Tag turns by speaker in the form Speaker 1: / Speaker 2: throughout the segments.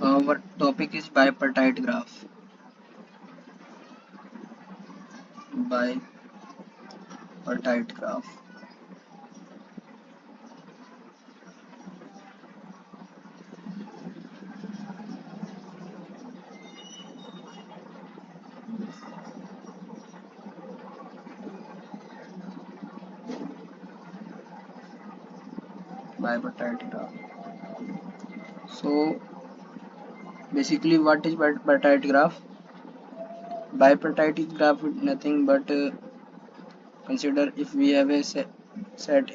Speaker 1: Our topic is bipartite graph. Bipartite graph. Bipartite graph. So basically, what is bipartite graph? Bipartite graph is nothing but consider if we have a set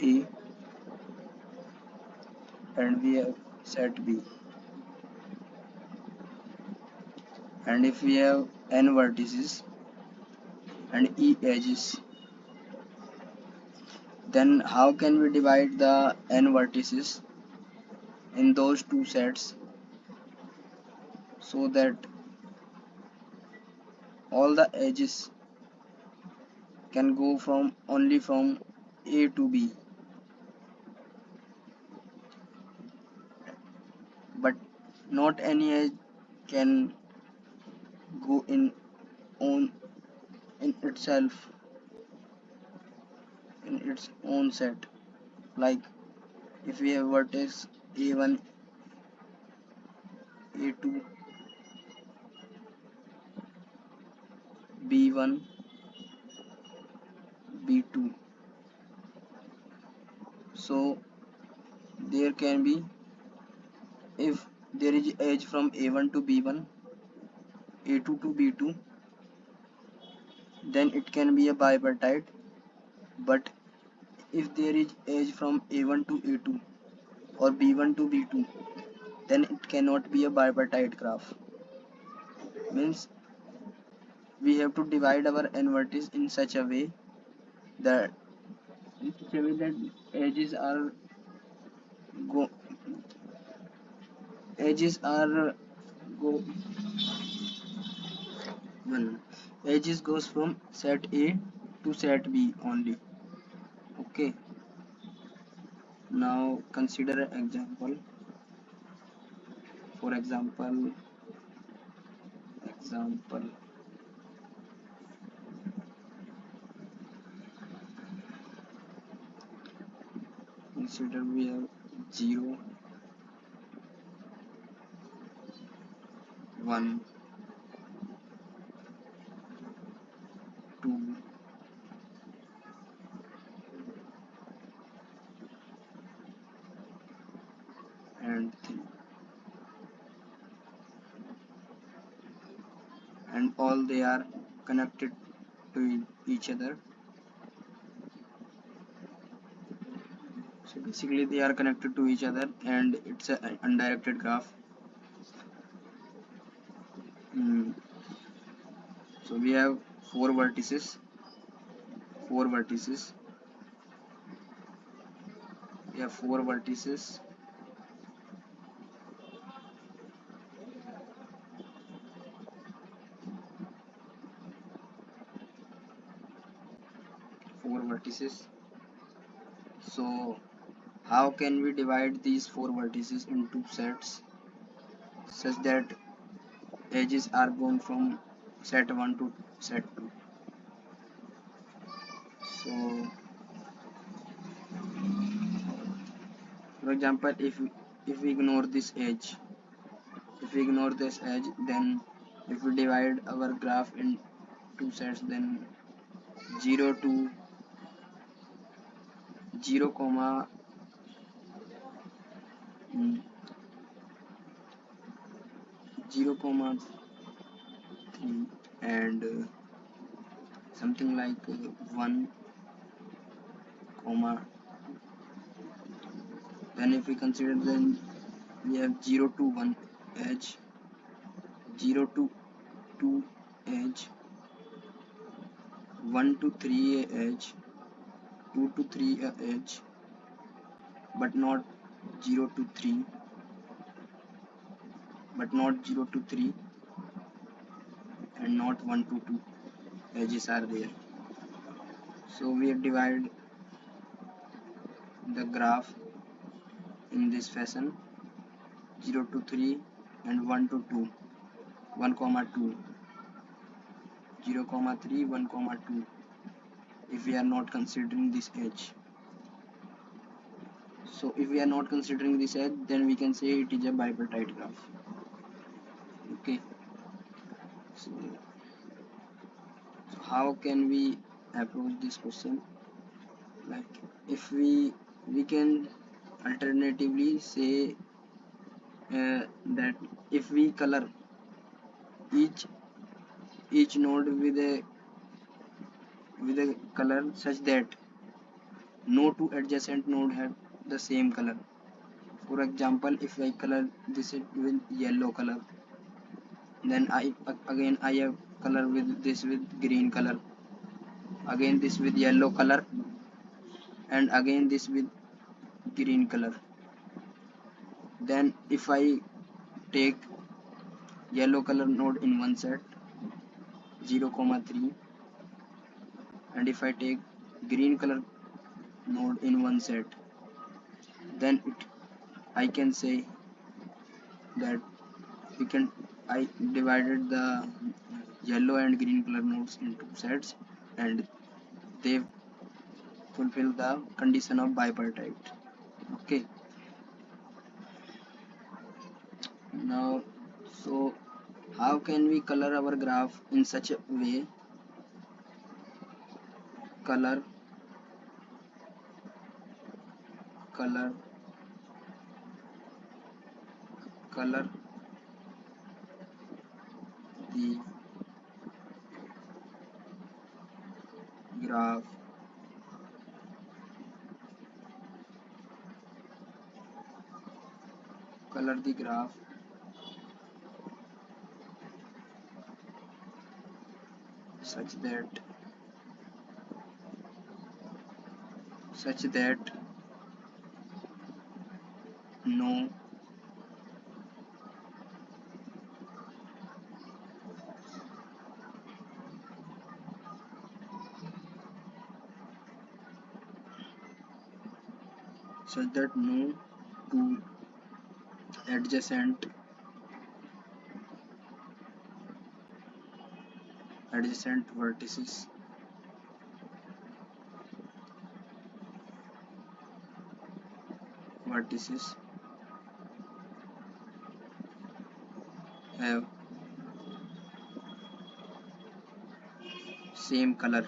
Speaker 1: A and we have set B, and if we have n vertices and e edges, then how can we divide the n vertices in those two sets so that all the edges can go from only from A to B, but not any edge can go own in itself in its own set. Like if we have vertex A1, A2, B1, B2, so there can be, if there is edge from A1 to B1, A2 to B2, then it can be a bipartite. But if there is edge from A1 to A2 or B1 to B2, then it cannot be a bipartite graph. Means we have to divide our n vertices in such a way that edges are go edges are go one edges goes from set A to set B only. Okay, now consider an example. For example, consider we have 0, 1, 2, and 3, and all they are connected to each other. So basically they are connected to each other and it's an undirected graph. So we have four vertices, we have four vertices, so how can we divide these four vertices into sets such that edges are gone from set 1 to set 2? So for example, if we ignore this edge, then if we divide our graph in two sets, then 0 to 0 comma 0 comma 3 and something like 1 comma, then if we consider, then we have 0 to 1 edge, 0 to 2 edge, 1 to 3 edge, 2 to 3 edge, but not 0 to 3, and not 1 to 2 edges are there. So we have divided the graph in this fashion: 0 to 3, and 1 to 2, 1 comma 2, 0 comma 3, 1 comma 2, if we are not considering this edge. So if we are not considering this edge, then we can say it is a bipartite graph. Okay, so how can we approach this question? Like, if we can alternatively say that if we color each node with a color such that no two adjacent node have the same color. For example, if I color this with yellow color, then I have color with this with green color, again this with yellow color, and again this with green color. Then if I take yellow color node in one set, 0 comma 3, and if I take green color node in one set, then I can say that I divided the yellow and green color nodes into sets, and they fulfill the condition of bipartite. Okay, now so how can we color our graph in such a way? Color the graph such that no two adjacent vertices have same color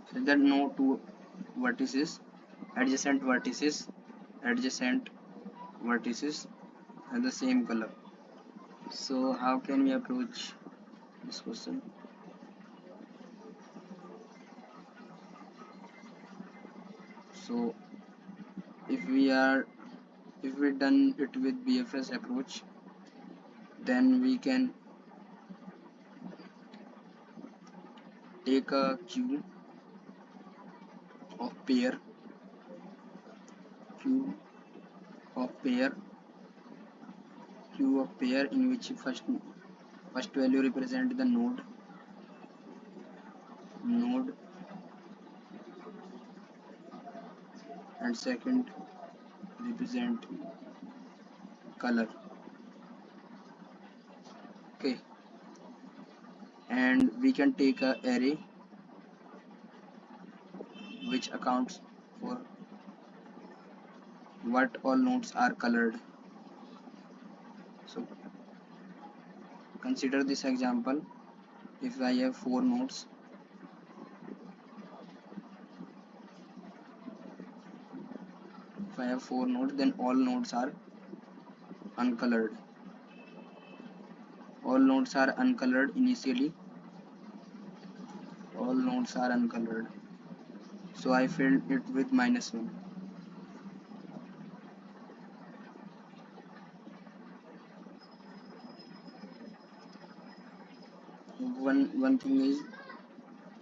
Speaker 1: so that no two adjacent vertices have the same color. So how can we approach this question? So if we done it with BFS approach, then we can take a queue of pair in which first value represent the node and second represent color. Okay, and we can take a array which accounts for what all nodes are colored. So consider this example. If I have 4 nodes, then all nodes are uncolored. All nodes are uncolored initially. So I filled it with -1. One thing is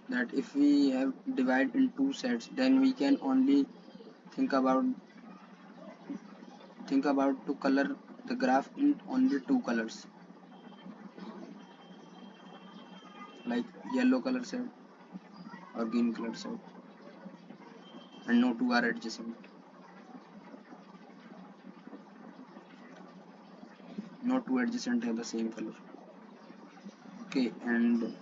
Speaker 1: that if we have divide in 2 sets, then we can only think about to color the graph in only 2 colors. yellow color set or green color set, and no two are adjacent. No two adjacent have the same color. Okay, and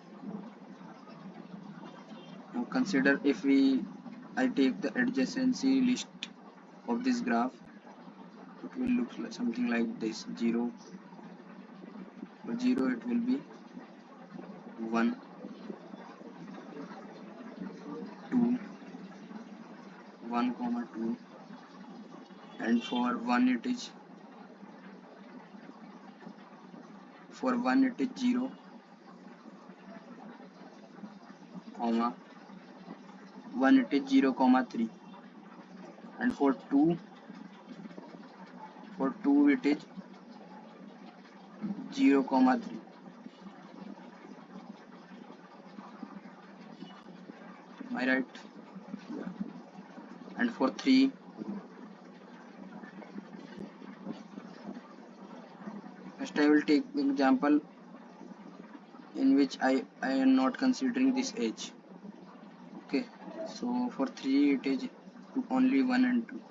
Speaker 1: now consider if I take the adjacency list of this graph, it will look like something like this. 0 for 0 it will be 1, 2, 1 comma 2, and for 1 it is 0 comma 1 it is 0 comma 3, and for 2 it is 0 comma 3. Am I right? Yeah. And for 3, first I will take the example in which I am not considering this edge. Okay, so for 3 it is only 1 and 2.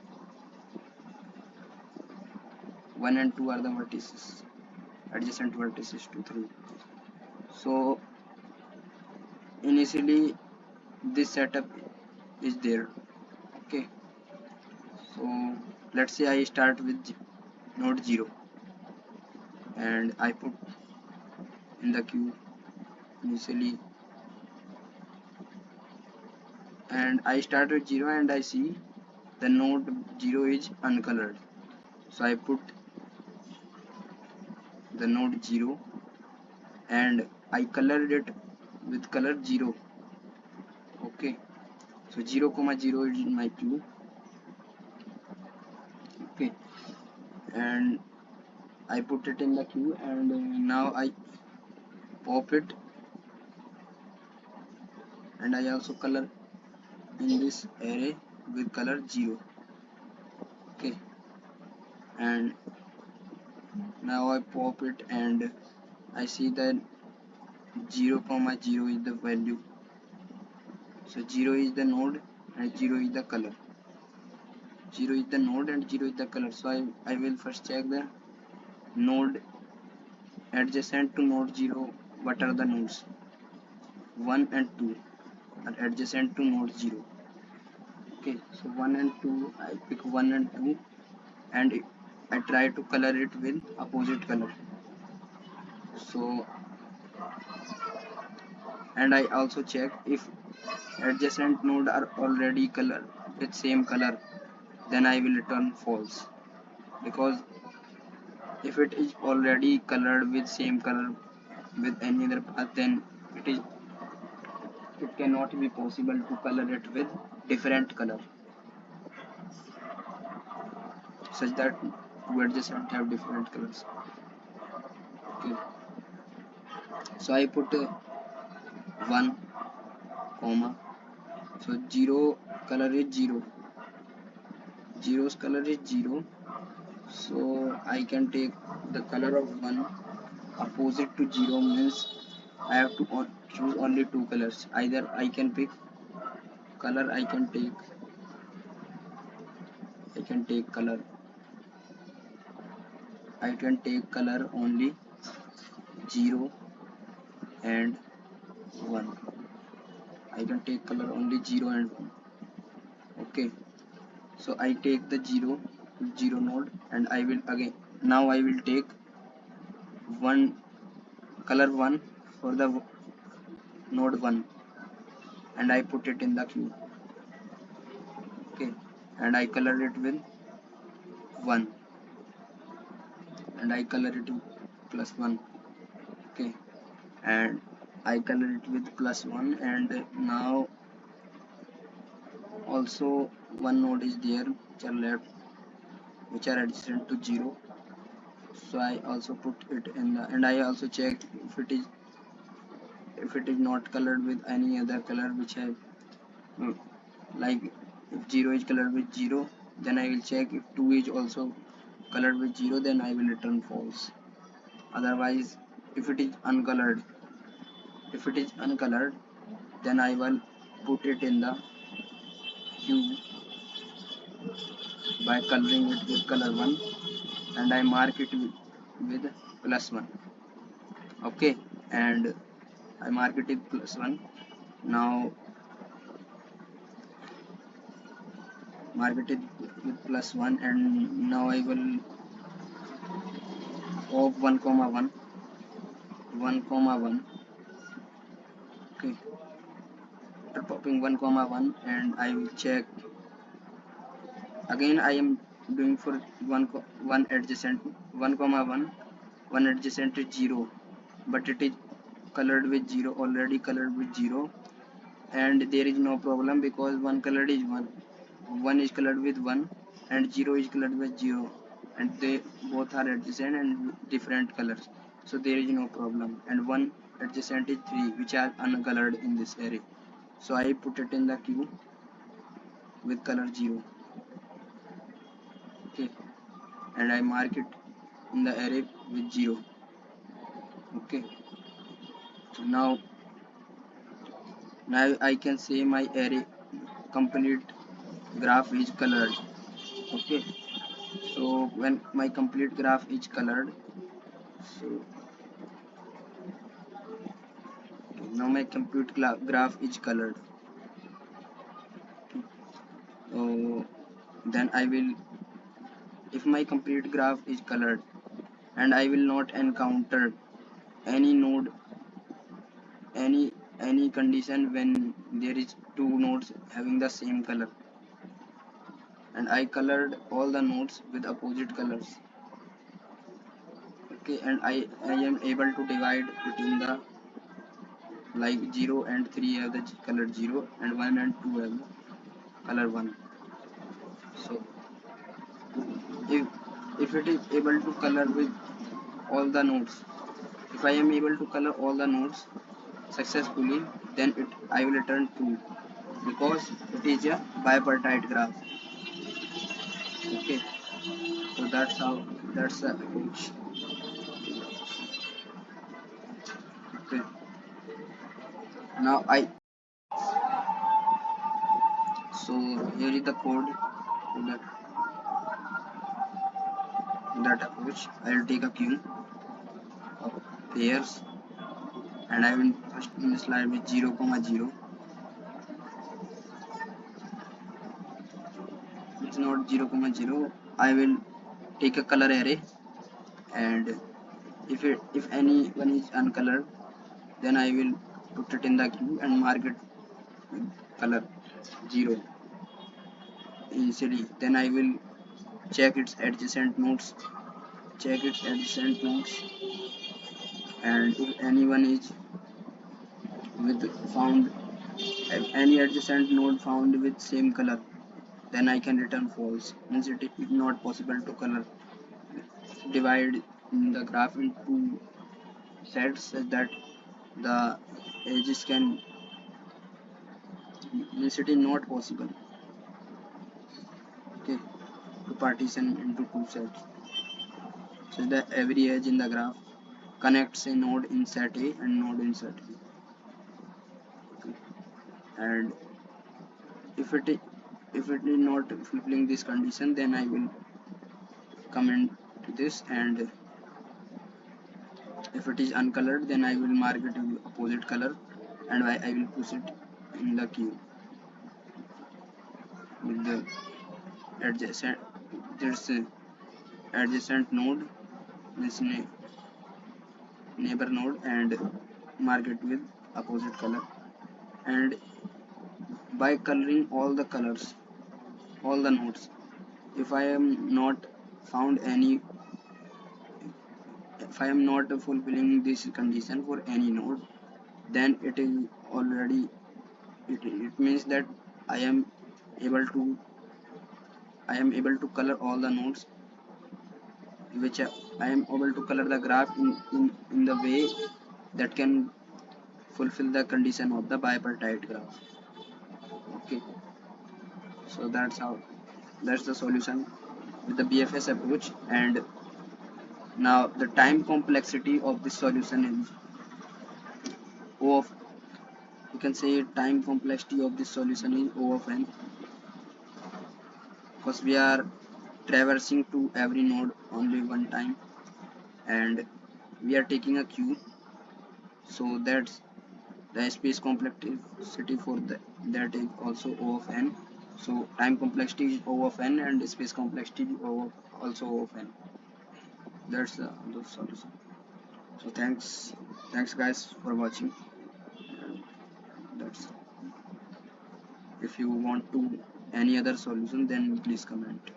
Speaker 1: 1 and 2 are the vertices, adjacent vertices to 3. So initially this setup is there. Okay, so let's say I start with node 0 and I put in the queue initially, and I start with 0 and I see the node 0 is uncolored, so I put the node 0 and I colored it with color 0. Okay, so 0 comma 0 is in my queue. Okay, and I put it in the queue, and now I pop it, and I also color in this array with color 0. Okay, and now I pop it and I see that 0 comma 0 is the value, so 0 is the node and 0 is the color. 0 is the node and 0 is the color, so I will first check the node adjacent to node 0. What are the nodes? 1 and 2 are adjacent to node 0. Okay, so 1 and 2, I pick 1 and 2 and I try to color it with opposite color. So, and I also check if adjacent node are already colored with same color, then I will return false, because if it is already colored with same color with any other path, then it cannot be possible to color it with different color, such that two adjacent have different colors. Okay, so I put 1 comma, so 0 color is 0, 0's color is 0, so I can take the color of 1 opposite to 0, means I have to choose only two colors. Either I can pick color, I can take color, I can take color only 0 and 1. I can take color only 0 and 1. Okay, so I take the 0 node, and I will again, now I will take color 1 for the node 1 and I put it in the queue. Okay, and I color it with 1 and I color it with +1. Okay, and I color it with +1, and now also one node is there which are left, which are adjacent to 0, so I also put it in the, and I also check if it is not colored with any other color which I like. If 0 is colored with 0, then I will check. If 2 is also colored with 0, then I will return false. Otherwise, if it is uncolored, If it is uncolored, then I will put it in the queue by coloring it with color 1, and I mark it with +1. Okay, and I mark it with +1. Now mark it with +1, and now I will of 1 comma 1, 1 comma 1. Okay, after popping 1 comma 1, and I will check again. I am doing for 1 adjacent 1 comma 1. 1 adjacent is 0, but it is colored with 0, already colored with 0, and there is no problem because 1 colored is 1 is colored with 1, and 0 is colored with 0, and they both are adjacent and different colors, so there is no problem. And 1 adjacent is 3, which are uncolored in this array, so I put it in the queue with color 0. Okay, and I mark it in the array with 0. Okay, so now I can say my array complete graph is colored. Okay, so when my complete graph is colored, so now my complete graph is colored. So then I will, if my complete graph is colored, and I will not encounter any node, any condition when there is two nodes having the same color, and I colored all the nodes with opposite colors. Okay, and I am able to divide between the, like 0 and 3 have the color 0, and 1 and 2 have the color 1. So if it is able to color with all the nodes, if I am able to color all the nodes successfully, then I will return true because it is a bipartite graph. Okay, so that's the approach. Okay, now so here is the code for that approach. I will take a queue of pairs, and I will first initialize with 0 comma 0. It's not 0 comma 0. I will take a color array, and if any one is uncolored, then I will put it in the queue and mark it with color 0 initially. Then I will check its adjacent nodes, and if anyone is with found, if any adjacent node found with same color, then I can return false. Means it is not possible to color divide the graph into sets such that the edges can, means it is not possible, okay, to partition into two sets so that every edge in the graph connects a node in set A and node in set B. Okay. And if it is not fulfilling this condition, then I will comment to this, and if it is uncolored, then I will mark it with opposite color, and I will push it in the queue with the adjacent, there's a adjacent node, this neighbor node, and mark it with opposite color. And by coloring all the colors, all the nodes, if I am not found any, if I am not fulfilling this condition for any node, then it is already, it means that I am able to color all the nodes, which I am able to color the graph in the way that can fulfill the condition of the bipartite graph. Okay, so that's the solution with the BFS approach. And now the time complexity of this solution is O of, you can say time complexity of this solution is O of n, because we are traversing to every node only one time and we are taking a queue, so that's the space complexity for that is also O of n. So time complexity is O of n and space complexity is also O of n. That's the solution. So thanks guys for watching. That's, if you want to any other solution then please comment.